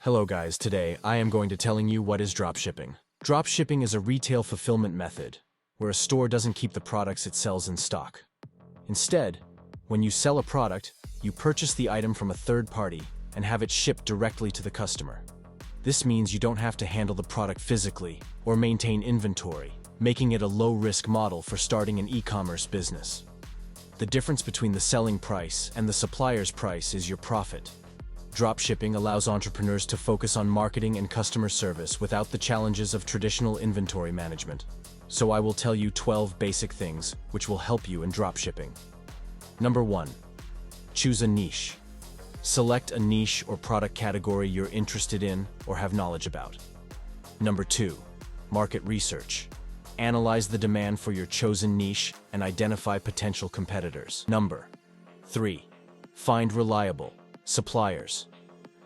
Hello guys, today I am going to telling you what is dropshipping. Dropshipping is a retail fulfillment method where a store doesn't keep the products it sells in stock. Instead, when you sell a product, you purchase the item from a third party and have it shipped directly to the customer. This means you don't have to handle the product physically or maintain inventory, making it a low-risk model for starting an e-commerce business. The difference between the selling price and the supplier's price is your profit. Dropshipping allows entrepreneurs to focus on marketing and customer service without the challenges of traditional inventory management. So I will tell you 12 basic things which will help you in dropshipping. Number 1. Choose a niche. Select a niche or product category you're interested in or have knowledge about. Number 2. Market research. Analyze the demand for your chosen niche and identify potential competitors. Number 3. Find reliable suppliers.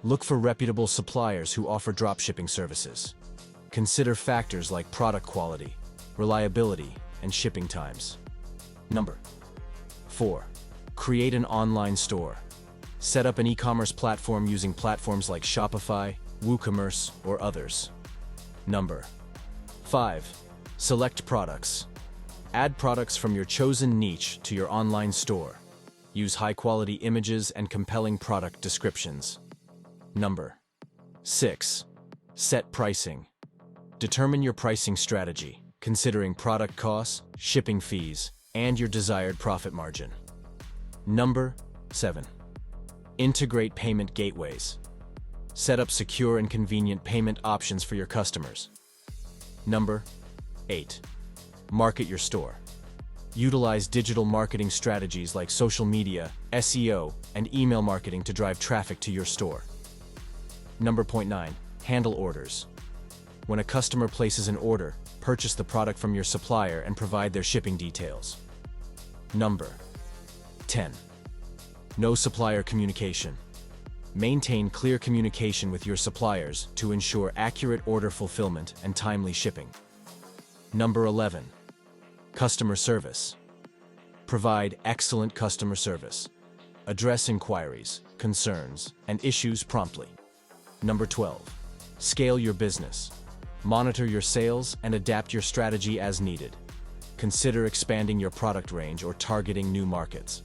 Look for reputable suppliers who offer dropshipping services. Consider factors like product quality, reliability, and shipping times. Number 4. Create an online store. Set up an e-commerce platform using platforms like Shopify, WooCommerce, or others. Number 5. Select products. Add products from your chosen niche to your online store. Use high-quality images and compelling product descriptions. Number 6. Set pricing. Determine your pricing strategy, considering product costs, shipping fees, and your desired profit margin. Number 7. Integrate payment gateways. Set up secure and convenient payment options for your customers. Number 8. Market your store. Utilize digital marketing strategies like social media, SEO, and email marketing to drive traffic to your store. Number 9. Handle orders. When a customer places an order, purchase the product from your supplier and provide their shipping details. Number 10. No supplier communication. Maintain clear communication with your suppliers to ensure accurate order fulfillment and timely shipping. Number 11. Customer service. Provide excellent customer service. Address inquiries, concerns, and issues promptly. Number 12. Scale your business. Monitor your sales and adapt your strategy as needed. Consider expanding your product range or targeting new markets.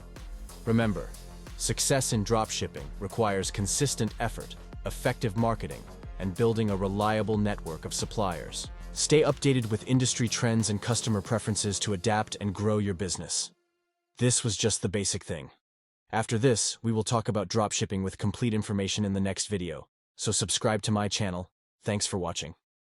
Remember, success in dropshipping requires consistent effort, effective marketing, and building a reliable network of suppliers. Stay updated with industry trends and customer preferences to adapt and grow your business. This was just the basic thing. After this, we will talk about dropshipping with complete information in the next video. So subscribe to my channel. Thanks for watching.